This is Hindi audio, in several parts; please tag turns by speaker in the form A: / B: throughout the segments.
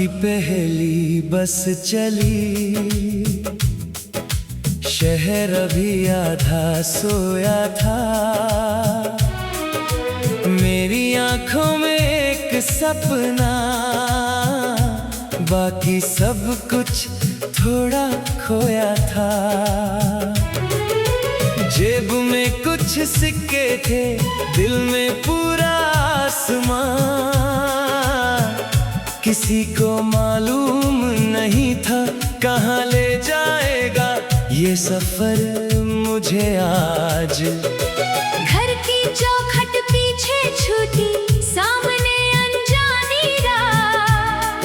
A: की पहली बस चली, शहर अभी आधा सोया था। मेरी आंखों में एक सपना, बाकी सब कुछ थोड़ा खोया था। जेब में कुछ सिक्के थे, दिल में पूरा आसमां। किसी को मालूम नहीं था कहाँ ले जाएगा ये सफर मुझे आज।
B: घर की चौखट पीछे छूटी, सामने अनजानी राह।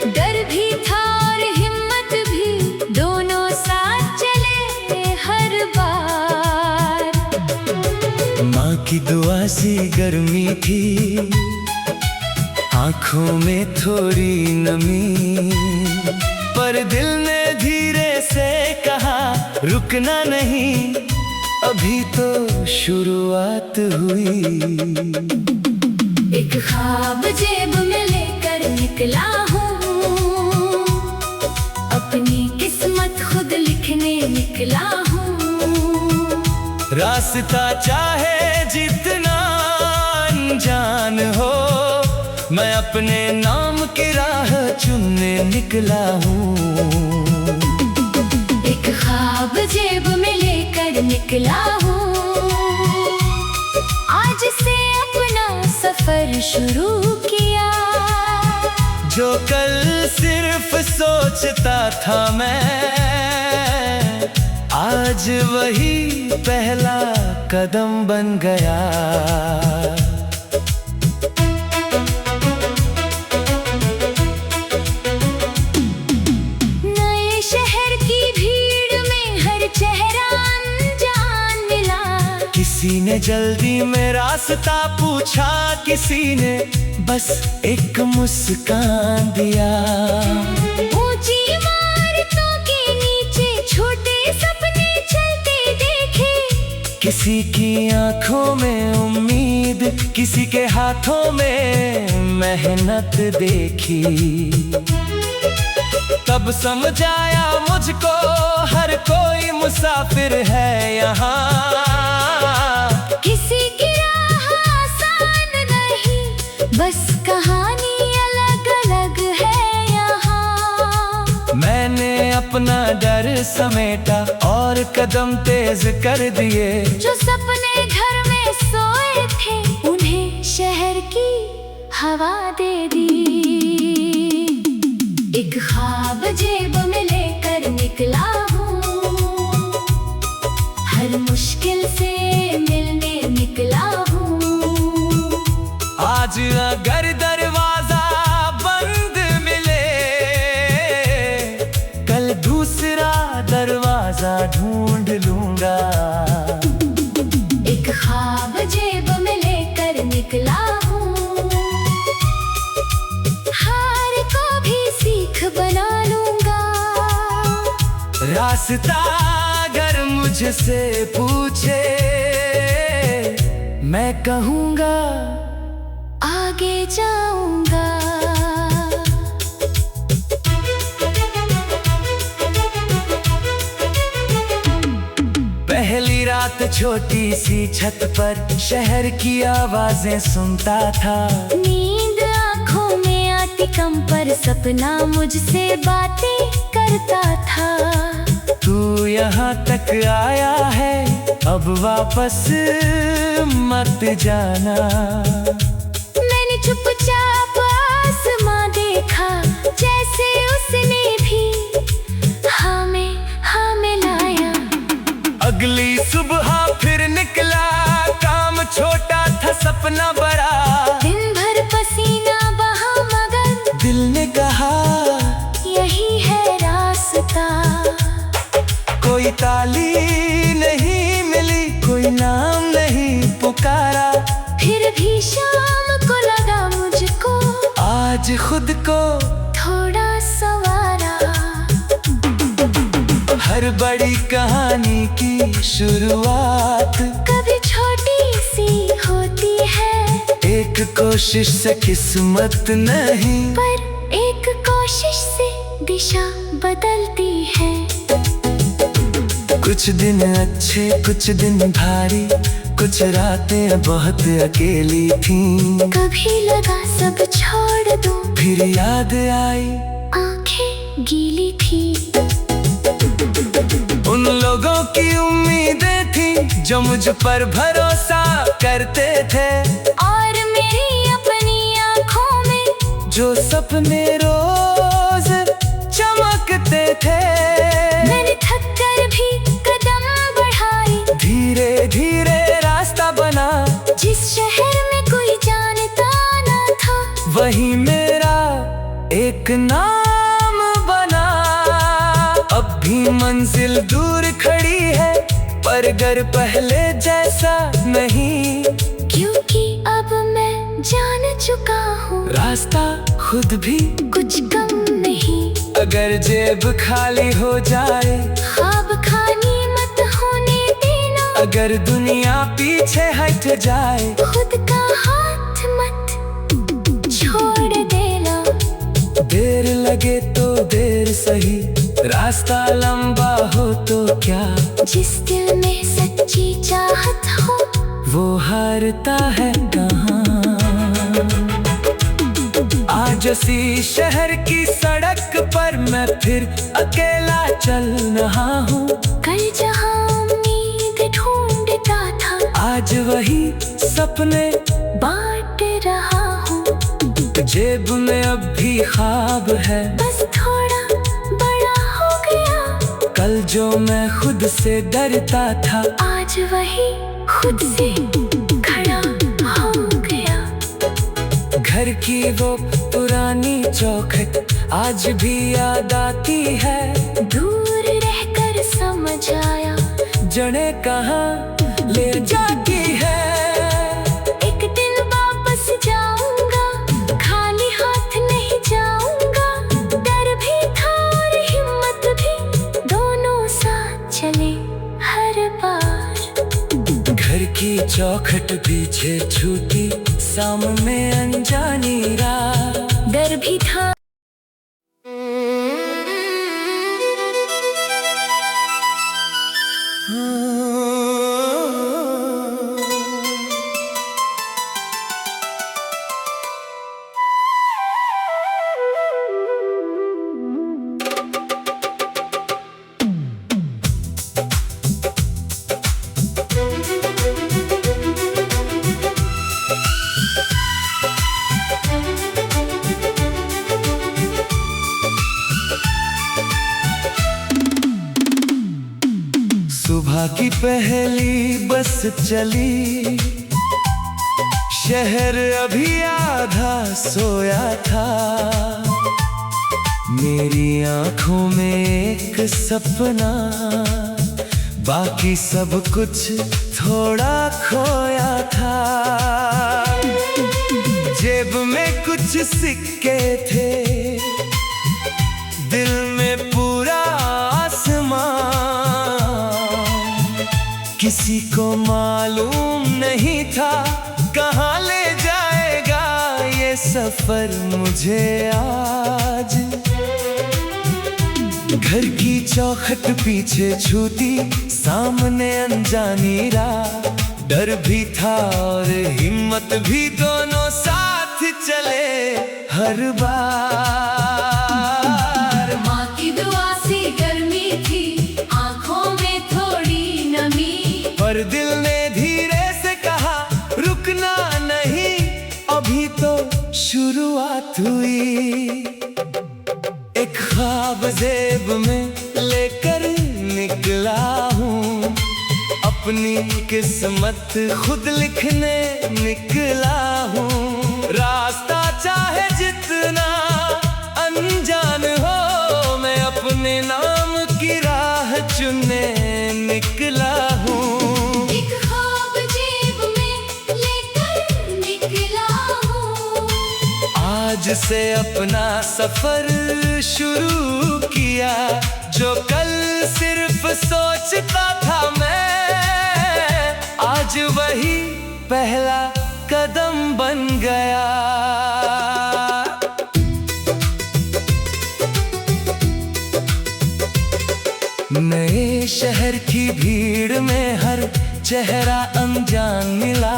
B: डर भी था और हिम्मत भी, दोनों साथ चले हर बार।
A: माँ की दुआ सी गर्मी थी, आंखों में थोड़ी नमी, पर दिल ने धीरे से कहा रुकना नहीं, अभी तो शुरुआत हुई।
B: एक ख्वाब जेब में लेकर निकला हूँ, अपनी किस्मत खुद लिखने निकला हूँ।
A: रास्ता चाहे जितना अनजान हो, मैं अपने नाम की राह चुनने निकला हूँ।
B: एक ख्वाब जेब में लेकर निकला हूँ, आज से अपना सफर शुरू किया।
A: जो कल सिर्फ सोचता था मैं, आज वही पहला कदम बन गया। किसी ने जल्दी में रास्ता पूछा, किसी ने बस एक मुस्कान दिया।
B: ऊंची इमारतों के नीचे छोटे सपने चलते देखे,
A: किसी की आंखों में उम्मीद, किसी के हाथों में मेहनत देखी। तब समझ आया मुझको हर कोई मुसाफिर है यहाँ।
B: किसी की राह आसान नहीं, बस कहानी अलग अलग है यहाँ।
A: मैंने अपना डर समेटा और कदम तेज कर दिए।
B: जो सपने घर में सोए थे, उन्हें शहर की हवा दे दी। एक ख्वाब जेब में लेकर निकला हूँ, हर मुश्किल से मिलने निकला हूँ।
A: आज अगर दरवाजा बंद मिले, कल दूसरा दरवाजा ढूंढ लूंगा।
B: एक ख्वाब जेब में लेकर निकला हूँ, हार को भी सीख बना लूंगा।
A: रास्ता अगर मुझसे पूछे, मैं कहूँगा
B: आगे जाऊंगा।
A: पहली रात छोटी सी छत पर शहर की आवाजें सुनता था।
B: नींद आँखों में आती कम, पर सपना मुझसे बातें करता था।
A: तू यहाँ तक आया है, अब वापस मत जाना।
B: मैंने चुपचाप आसमां देखा, जैसे उसने भी हमें लाया।
A: अगली सुबह फिर निकला, काम छोटा था सपना बड़ा।
B: दिन भर पसीना बहा, मगर
A: दिल ने कहा
B: यही है रास्ता।
A: कोई ताली नहीं मिली, कोई नाम नहीं पुकारा,
B: फिर भी शाम को लगा मुझको
A: आज खुद को
B: थोड़ा सवारा।
A: हर बड़ी कहानी की शुरुआत
B: कभी छोटी सी होती है,
A: एक कोशिश से किस्मत नहीं,
B: पर एक दिशा बदलती है।
A: कुछ दिन अच्छे कुछ दिन भारी, कुछ रातें बहुत अकेली थीं।
B: कभी लगा सब छोड़ दूं,
A: फिर याद आई
B: आंखें गीली थी।
A: उन लोगों की उम्मीदें थी जो मुझ पर भरोसा करते थे,
B: और मेरी अपनी आँखों में
A: जो सपने रोज चमकते थे।
B: मैंने थक कर भी कदम बढ़ाए,
A: धीरे धीरे रास्ता बना।
B: जिस शहर में कोई जानता ना था,
A: वही मेरा एक नाम बना। अब भी मंजिल दूर खड़ी है, पर घर पहले जैसा नहीं।
B: क्योंकि अब मैं जान चुका हूँ,
A: रास्ता खुद भी
B: कुछ कम नहीं।
A: अगर जेब खाली हो जाए,
B: ख्वाब खाली मत होने देना।
A: अगर दुनिया पीछे हट जाए,
B: खुद का हाथ मत छोड़ देना।
A: देर लगे तो देर सही, रास्ता लंबा हो तो क्या।
B: जिस दिल में सच्ची चाहत हो,
A: वो हारता है कहाँ। आज इसी शहर की सड़क पर मैं फिर अकेला चल रहा हूँ।
B: कल जहाँ उम्मीद ढूंढता था,
A: आज वही सपने
B: बांट रहा हूँ।
A: जेब में अब भी ख्वाब है,
B: बस थोड़ा बड़ा हो गया।
A: कल जो मैं खुद से डरता था,
B: आज वही खुद से खड़ा हो गया।
A: घर की वो पुरानी चौखट आज भी याद आती है।
B: दूर रहकर समझ आया,
A: जड़ें कहाँ ले जाती है।
B: एक दिन वापस जाऊंगा, खाली हाथ नहीं जाऊंगा। डर भी था और हिम्मत भी, दोनों साथ चले हर बार।
A: घर की चौखट पीछे छूटी, सामने अनजानी राह।
B: डर भी था।
A: सुबह की पहली बस चली, शहर अभी आधा सोया था। मेरी आंखों में एक सपना, बाकी सब कुछ थोड़ा खोया था। जेब में कुछ सिक्के थे, दिल में पूरा आसमां। किसी को मालूम नहीं था कहाँ ले जाएगा ये सफर मुझे आज। घर की चौखट पीछे छूटी, सामने अनजानी राह। डर भी था और हिम्मत भी, दोनों साथ चले हर बार।
B: माँ की दुआ से गर्मी थी, आँखों में थोड़ी नमी।
A: पर दिल ने धीरे से कहा रुकना नहीं, अभी तो शुरुआत हुई। एक ख्वाब जेब में लेकर निकला हूँ, अपनी किस्मत खुद लिखने निकला हूँ। रास्ता चाहे जितना अनजान हो, मैं अपने नाम की राह चुनने निकला हूँ।
B: एक ख्वाब जेब में लेकर निकला हूँ,
A: आज से अपना सफर शुरू किया। जो कल सिर्फ सोचता था मैं, आज वही पहला कदम बन गया। नए शहर की भीड़ में हर चेहरा अनजान मिला।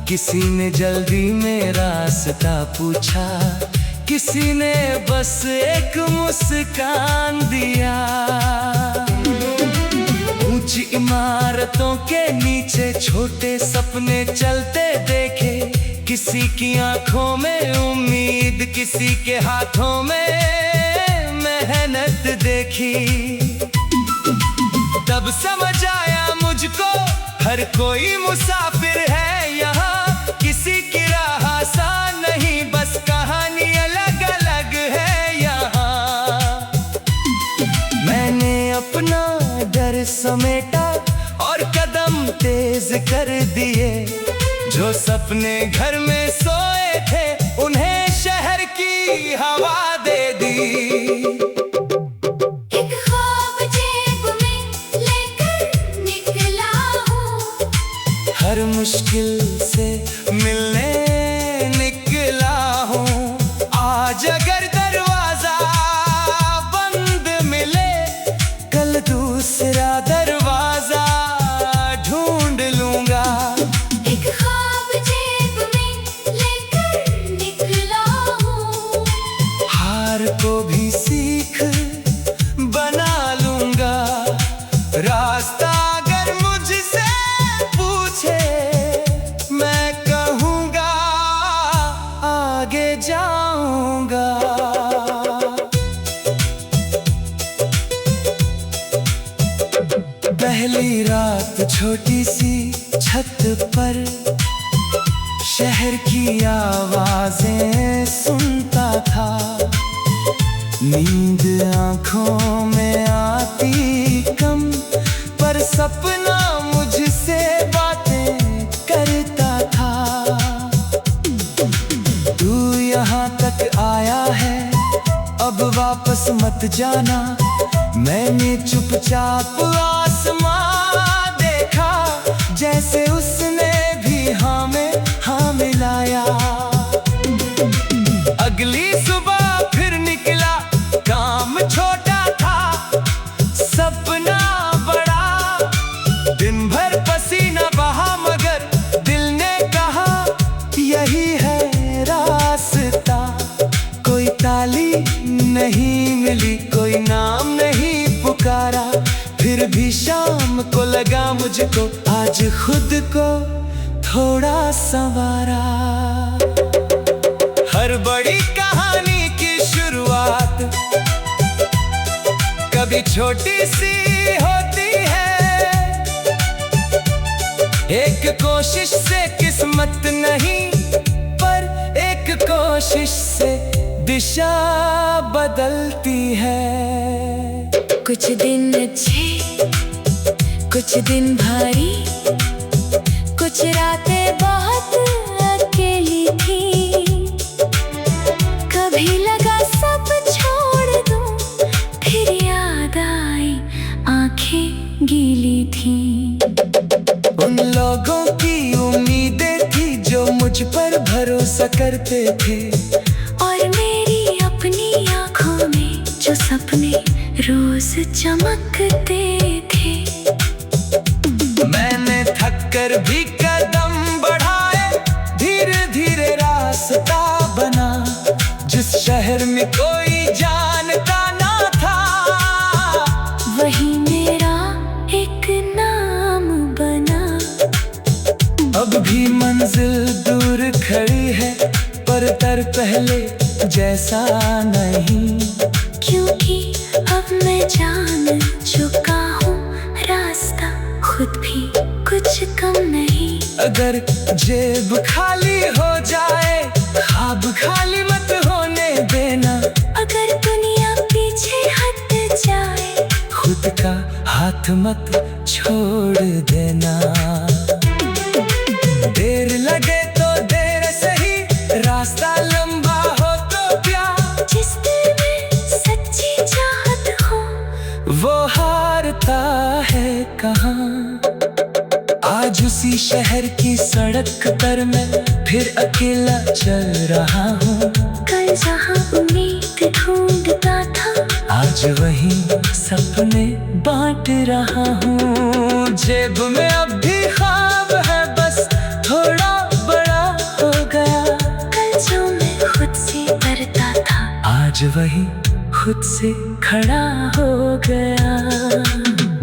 A: किसी ने जल्दी में रास्ता पूछा, किसी ने बस एक मुस्कान दिया। ऊंची इमारतों के नीचे छोटे सपने चलते देखे, किसी की आंखों में उम्मीद, किसी के हाथों में मेहनत देखी। तब समझ आया मुझको हर कोई मुसाफिर है यहाँ, किसी की राह आसान नहीं, बस कहानी अलग अलग है यहाँ। मैंने अपना डर समेटा और कदम तेज कर दिए। जो सपने घर में सोए थे उन्हें शहर की हवा दे दी। हर मुश्किल से मिलने निकला हूँ, आज अगर दरवाजा बंद मिले, कल दूसरा दरवाजा ढूंढ लूंगा।
B: एक ख्वाब जेब में लेकर निकला हूँ,
A: हार को भी सीख बना लूंगा। रास्ता अगर मुझसे पूछे, मैं कहूँगा आगे जाऊंगा। पहली रात छोटी सी छत पर शहर की आवाजें सुनता था। नींद आंखों में आती कम, पर सपना मुझसे बातें करता था। तू यहाँ तक आया है, अब वापस मत जाना। मैंने चुपचाप आसमां देखा, जैसे उसने भी हमें हाँ मिलाया। अगली सुबह फिर निकला, काम छोटा था सपना बड़ा। दिन भर पसीना बहा मगर दिल ने कहा यही है रास्ता। कोई ताली नहीं मिली, कोई नाम नहीं पुकारा, फिर भी शाम को लगा मुझको आज खुद को थोड़ा संवारा। हर बड़ी कहानी की शुरुआत कभी छोटी सी होती है। एक कोशिश से किस्मत नहीं, पर एक कोशिश से दिशा बदलती है।
B: कुछ दिन अच्छे, कुछ दिन भारी, कुछ रातें बहुत अकेली थी। कभी लगा सब छोड़ दूं, फिर याद आई आंखें गीली थी।
A: उन लोगों की उम्मीदें थी जो मुझ पर भरोसा करते थे,
B: और मेरी अपनी आंखों में जो सपने रोज चमकते थे।
A: मैंने थक कर भी कदम बढ़ाए, धीरे धीरे रास्ता बना। जिस शहर में कोई जानता ना था,
B: वही मेरा एक नाम बना।
A: अब भी मंजिल दूर खड़ी है, पर दर पहले जैसा नहीं।
B: क्योंकि अब मैं जान चुका हूँ रास्ता खुद भी कुछ कम नहीं।
A: अगर जेब खाली हो जाए, ख्वाब खाली मत होने देना।
B: अगर दुनिया पीछे हट जाए,
A: खुद का हाथ मत छोड़ देना। देर लगे तो देर सही, रास्ता लंबा हो तो प्यार।
B: जिस दिल में सच्ची चाहत हो,
A: वो हारता है कहाँ। आज उसी शहर की सड़क पर मैं फिर अकेला चल रहा हूँ।
B: कल जहाँ उम्मीद ढूंढता था,
A: आज आज वही सपने बांट रहा हूँ। जेब में अब भी ख्वाब है, बस थोड़ा बड़ा हो गया।
B: कल जो मैं खुद से डरता था,
A: आज वही खुद से खड़ा हो गया।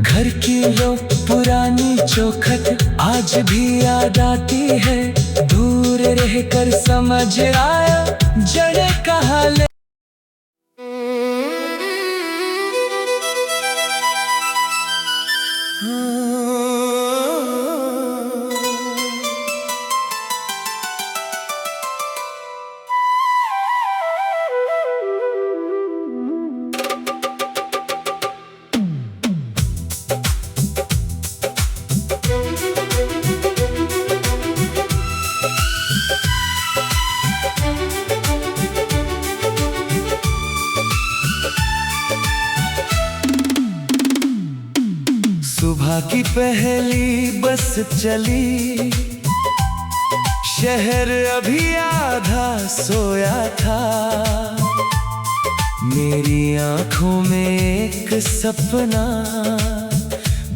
A: घर की वो पुरानी चौखट आज भी याद आती है। दूर रहकर समझ आया जड़े कहाँ ले। सुबह की पहली बस चली, शहर अभी आधा सोया था। मेरी आंखों में एक सपना,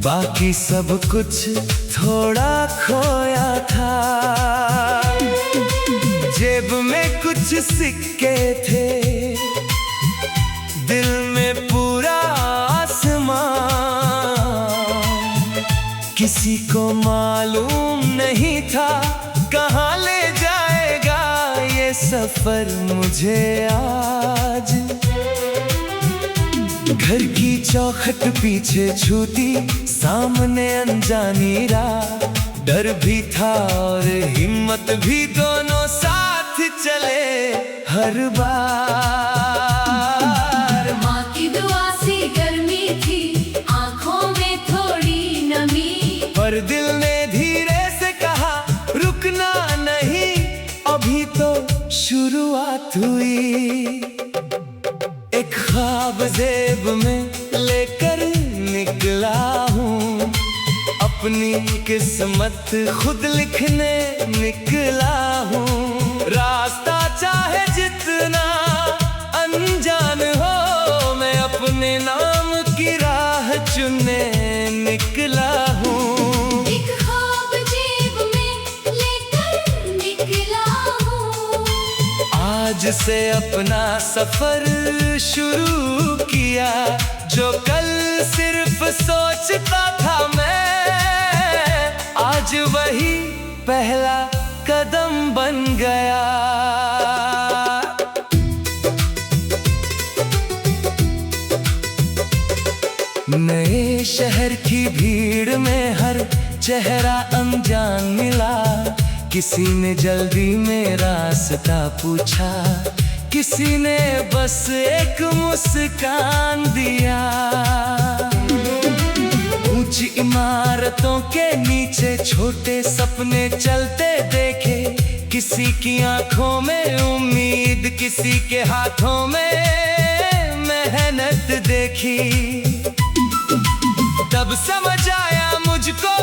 A: बाकी सब कुछ थोड़ा खोया था। जेब में कुछ सिक्के थे, दिल में पूरा आसमां। किसी को मालूम नहीं था कहाँ ले जाएगा ये सफर मुझे आज। घर की चौखट पीछे छूटी, सामने अनजानी राह। डर भी था और हिम्मत भी, दोनों साथ चले हर बार।
B: माँ की दुआ से गर्मी थी, आंखों में थोड़ी नमी।
A: पर दिल ने धीरे से कहा रुकना नहीं, अभी तो शुरुआत हुई। एक ख्वाब जेब में लेकर निकला हूँ, अपनी किस्मत खुद लिखने निकला हूँ। रास्ता चाहे जितना अनजान हो, मैं अपने नाम की राह चुनने निकला हूँ।
B: एक ख्वाब जेब में लेकर निकला हूँ,
A: आज से अपना सफर शुरू किया। जो कल सिर्फ सोचता था मैं, आज वही पहला कदम बन गया। नए शहर की भीड़ में हर चेहरा अनजान मिला। किसी ने जल्दी में रास्ता पूछा, किसी ने बस एक मुस्कान दिया। ऊंची इमारतों के नीचे छोटे सपने चलते देखे। किसी की आंखों में उम्मीद, किसी के हाथों में मेहनत देखी। तब समझ आया मुझको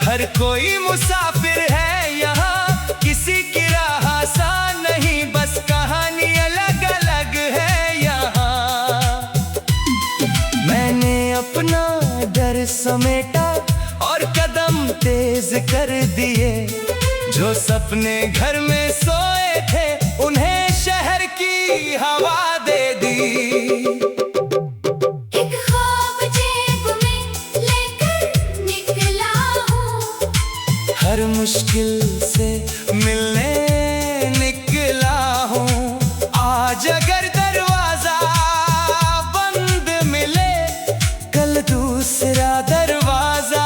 A: हर कोई मुसाफिर है यहाँ। किसी की राह आसान नहीं, बस कहानी अलग अलग है यहाँ। मैंने अपना डर समेटा और कदम तेज कर दिए। जो सपने घर में सोए थे, उन्हें शहर की हवा दे दी।
B: एक ख्वाब जेब में लेकर निकला हूँ,
A: हर मुश्किल से मिलने निकला हूँ। आज अगर दरवाजा बंद मिले, कल दूसरा दरवाजा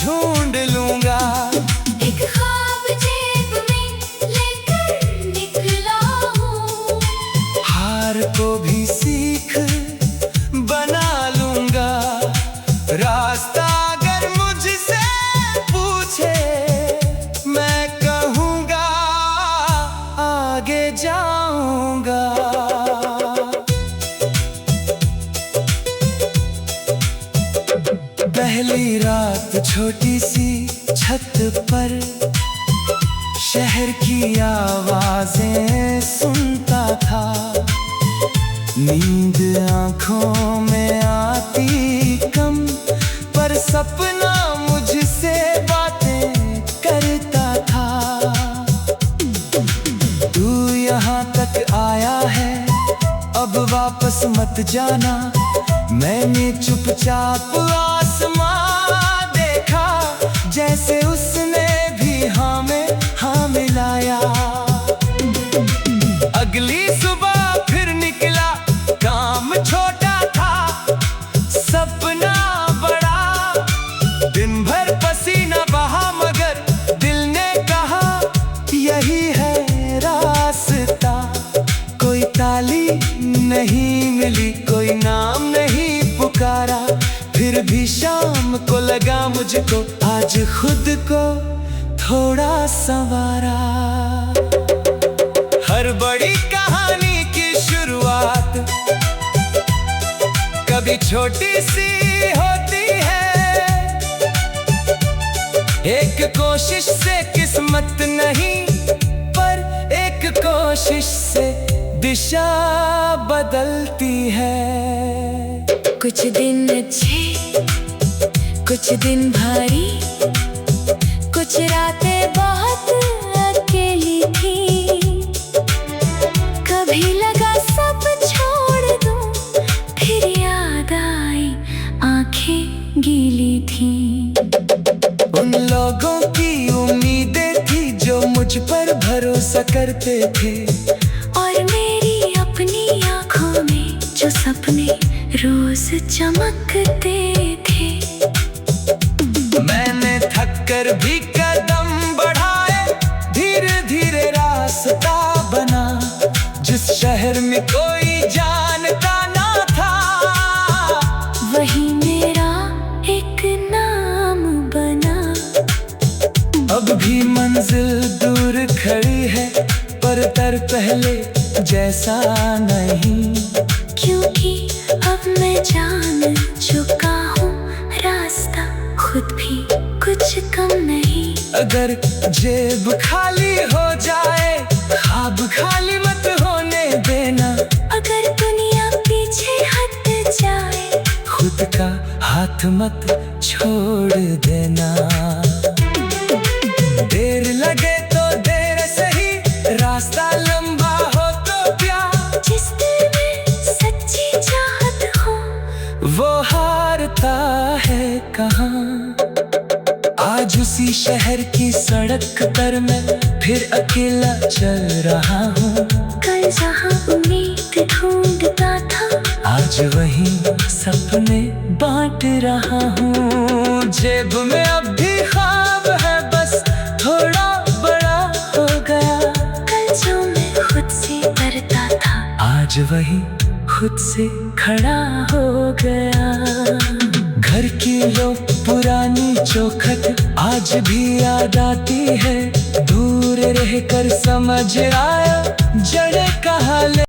A: ढूंढ लूंगा।
B: एक ख्वाब जेब में लेकर निकला हूँ,
A: हार को भी सीख बना लूंगा। रास्ता अगर मुझसे पूछे, मैं कहूँगा आगे जाऊंगा। पहली रात छोटी सी छत पर, शहर की आवाजें सुनता था। नींद आंखों में आती कम, पर सपना मुझसे बातें करता था। तू यहाँ तक आया है, अब वापस मत जाना। मैंने चुपचाप आसमां देखा, जैसे उसने भी हाँ में हाँ मिलाया। अगली सुबह फिर निकला, काम छोटा था, सपना बड़ा। दिन भर पसीना बहा, मगर दिल ने कहा यही है रास्ता। कोई ताली नहीं मिली, कोई नाम नहीं पुकारा, फिर भी शाम को लगा मुझको आज खुद को थोड़ा संवारा। हर बड़ी कहानी की शुरुआत कभी छोटी सी होती है। एक कोशिश से किस्मत नहीं, पर एक कोशिश से दिशा बदलती है।
B: कुछ दिन अच्छे, कुछ दिन भारी, कुछ रातें बहुत अकेली थी। कभी लगा सब छोड़ दूं, फिर याद आई आंखें गीली थी।
A: उन लोगों की उम्मीदें थी जो मुझ पर भरोसा करते थे,
B: और मेरी अपनी आंखों में जो सपने रोज चमकते थे।
A: मैंने थक कर भी कदम बढ़ाए, धीरे धीरे रास्ता बना। जिस शहर में कोई जानता ना था,
B: वही मेरा एक नाम बना।
A: अब भी मंजिल दूर खड़ी है, पर दर पहले जैसा नहीं।
B: क्योंकि अब मैं जान चुका हूँ रास्ता, खुद भी कुछ कम नहीं।
A: अगर जेब खाली हो जाए, ख्वाब खाली मत होने देना।
B: अगर दुनिया पीछे हट जाए,
A: खुद का हाथ मत छोड़ देना। देर लगे तो देर सही, रास्ता लंबा हो तो प्यार।
B: जिस दिल में सच्ची चाहत हो,
A: वो हारता है कहाँ। आज उसी शहर की सड़क पर मैं फिर अकेला चल रहा हूँ।
B: कल जहाँ उम्मीद ढूंढता था,
A: आज वही सपने बांट रहा हूँ। जेब में अब भी ख्वाब है, बस थोड़ा बड़ा हो गया।
B: कल जो मैं खुद से डरता था,
A: आज वही खुद से खड़ा हो गया। घर की वो पुरानी चौखट आज भी याद आती है। दूर रहकर समझ आया, जड़ें कहाँ ले